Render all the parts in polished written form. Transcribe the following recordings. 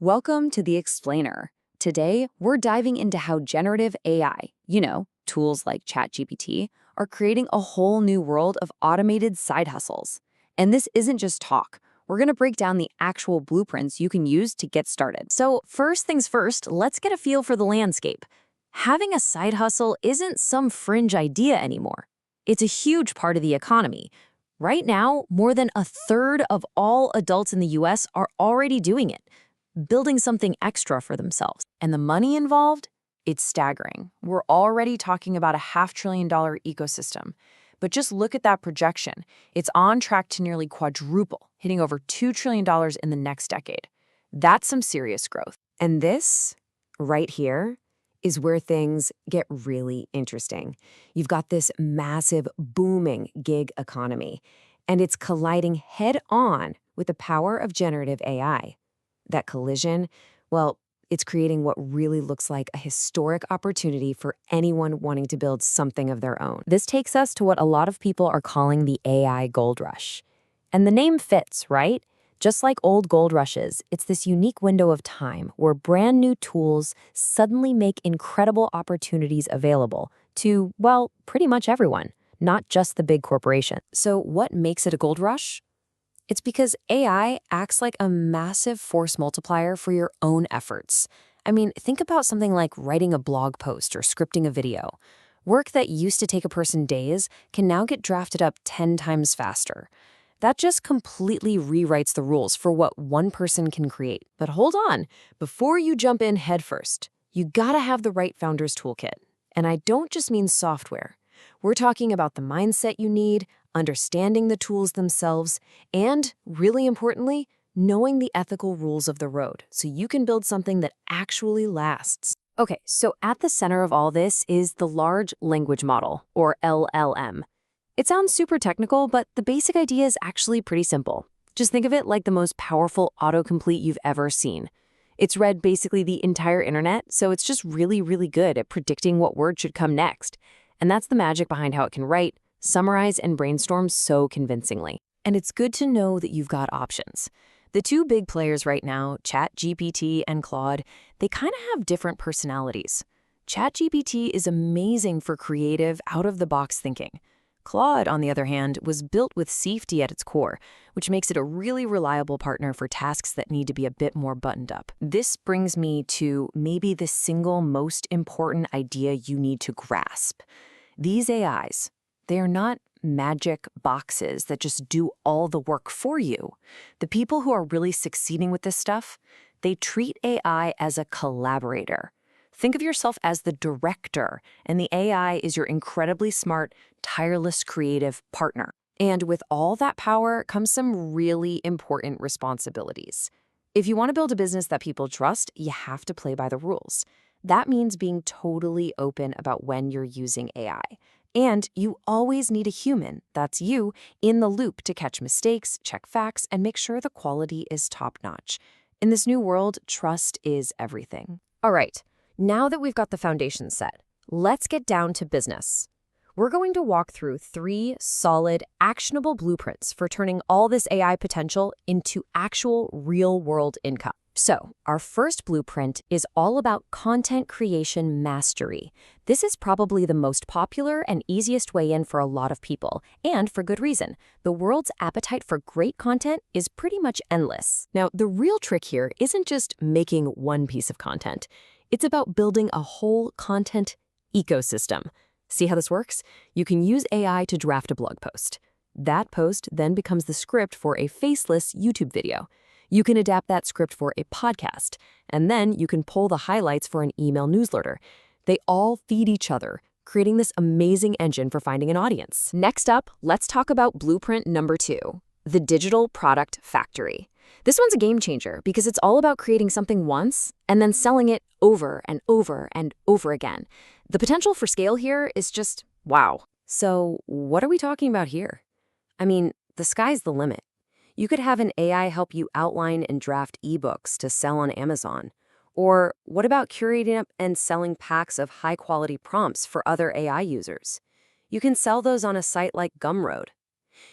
Welcome to The Explainer. Today, we're diving into how generative AI, tools like ChatGPT, are creating a whole new world of automated side hustles. And this isn't just talk. We're going to break down the actual blueprints you can use to get started. So, first things first, let's get a feel for the landscape. Having a side hustle isn't some fringe idea anymore. It's a huge part of the economy. Right now, more than a third of all adults in the US are already doing it, building something extra for themselves. And the money involved? It's staggering. We're already talking about a $500 billion ecosystem. But just look at that projection. It's on track to nearly quadruple, hitting over $2 trillion in the next decade. That's some serious growth. And this, right here, is where things get really interesting. You've got this massive, booming gig economy, and it's colliding head-on with the power of generative AI. That collision, well, it's creating what really looks like a historic opportunity for anyone wanting to build something of their own. This takes us to what a lot of people are calling the AI gold rush. And the name fits, right? Just like old gold rushes, it's this unique window of time where brand new tools suddenly make incredible opportunities available to, well, pretty much everyone, not just the big corporation. So what makes it a gold rush? It's because AI acts like a massive force multiplier for your own efforts. I mean, think about something like writing a blog post or scripting a video. Work that used to take a person days can now get drafted up 10 times faster. That just completely rewrites the rules for what one person can create. But hold on, before you jump in headfirst, you gotta have the right founder's toolkit. And I don't just mean software. We're talking about the mindset you need, understanding the tools themselves, and, really importantly, knowing the ethical rules of the road so you can build something that actually lasts. Okay, so at the center of all this is the large language model, or LLM. It sounds super technical, but the basic idea is actually pretty simple. Just think of it like the most powerful autocomplete you've ever seen. It's read basically the entire internet, so it's just really, really good at predicting what word should come next. And that's the magic behind how it can write, summarize, and brainstorm so convincingly. And it's good to know that you've got options. The two big players right now, ChatGPT and Claude, they kind of have different personalities. ChatGPT is amazing for creative, out-of-the-box thinking. Claude, on the other hand, was built with safety at its core, which makes it a really reliable partner for tasks that need to be a bit more buttoned up. This brings me to maybe the single most important idea you need to grasp. These AIs, they are not magic boxes that just do all the work for you. The people who are really succeeding with this stuff, they treat AI as a collaborator. Think of yourself as the director, and the AI is your incredibly smart, tireless, creative partner. And with all that power comes some really important responsibilities. If you want to build a business that people trust, you have to play by the rules. That means being totally open about when you're using AI. And you always need a human, that's you, in the loop to catch mistakes, check facts, and make sure the quality is top-notch. In this new world, trust is everything. All right, now that we've got the foundation set, let's get down to business. We're going to walk through 3 solid, actionable blueprints for turning all this AI potential into actual real-world income. So, our first blueprint is all about content creation mastery. This is probably the most popular and easiest way in for a lot of people, and for good reason. The world's appetite for great content is pretty much endless. Now, the real trick here isn't just making one piece of content. It's about building a whole content ecosystem. See how this works? You can use AI to draft a blog post. That post then becomes the script for a faceless YouTube video. You can adapt that script for a podcast, and then you can pull the highlights for an email newsletter. They all feed each other, creating this amazing engine for finding an audience. Next up, let's talk about blueprint number 2, the digital product factory. This one's a game changer because it's all about creating something once and then selling it over and over and over again. The potential for scale here is just wow. So what are we talking about here? I mean, the sky's the limit. You could have an AI help you outline and draft ebooks to sell on Amazon. Or what about curating up and selling packs of high-quality prompts for other AI users? You can sell those on a site like Gumroad.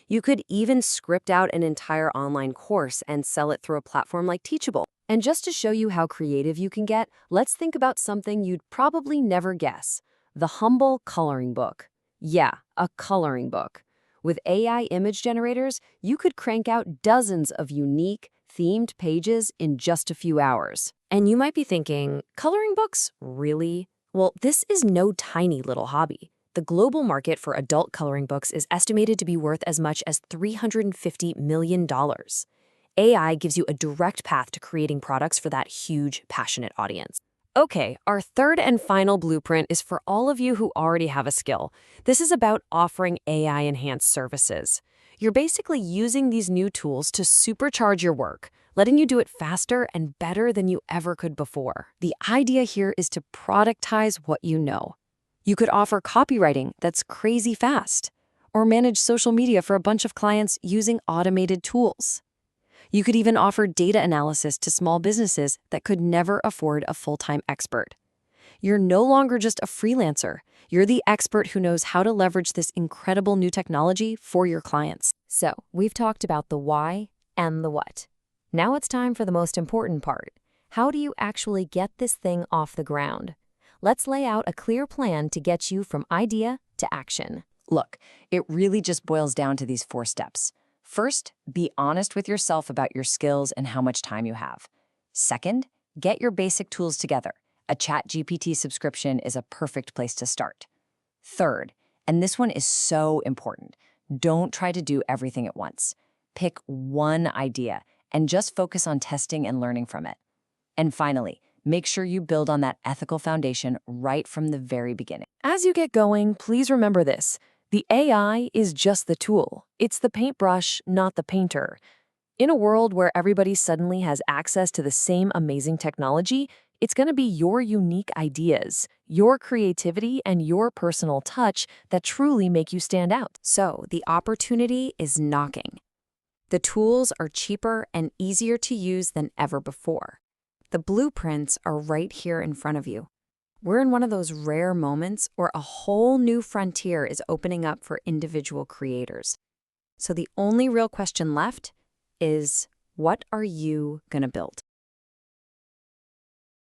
You could even script out an entire online course and sell it through a platform like Teachable. And just to show you how creative you can get, let's think about something you'd probably never guess: the humble coloring book. Yeah, a coloring book. With AI image generators, you could crank out dozens of unique, themed pages in just a few hours. And you might be thinking, coloring books? Really? Well, this is no tiny little hobby. The global market for adult coloring books is estimated to be worth as much as $350 million. AI gives you a direct path to creating products for that huge, passionate audience. Okay, our third and final blueprint is for all of you who already have a skill. This is about offering AI-enhanced services. You're basically using these new tools to supercharge your work, letting you do it faster and better than you ever could before. The idea here is to productize what you know. You could offer copywriting that's crazy fast, or manage social media for a bunch of clients using automated tools. You could even offer data analysis to small businesses that could never afford a full-time expert. You're no longer just a freelancer. You're the expert who knows how to leverage this incredible new technology for your clients. So, we've talked about the why and the what. Now it's time for the most important part. How do you actually get this thing off the ground? Let's lay out a clear plan to get you from idea to action. Look, it really just boils down to these 4 steps. First, be honest with yourself about your skills and how much time you have. Second, get your basic tools together. A ChatGPT subscription is a perfect place to start. Third, and this one is so important, don't try to do everything at once. Pick one idea and just focus on testing and learning from it. And finally, make sure you build on that ethical foundation right from the very beginning. As you get going, please remember this. The AI is just the tool. It's the paintbrush, not the painter. In a world where everybody suddenly has access to the same amazing technology, it's going to be your unique ideas, your creativity, and your personal touch that truly make you stand out. So, the opportunity is knocking. The tools are cheaper and easier to use than ever before. The blueprints are right here in front of you. We're in one of those rare moments where a whole new frontier is opening up for individual creators. So the only real question left is, what are you going to build?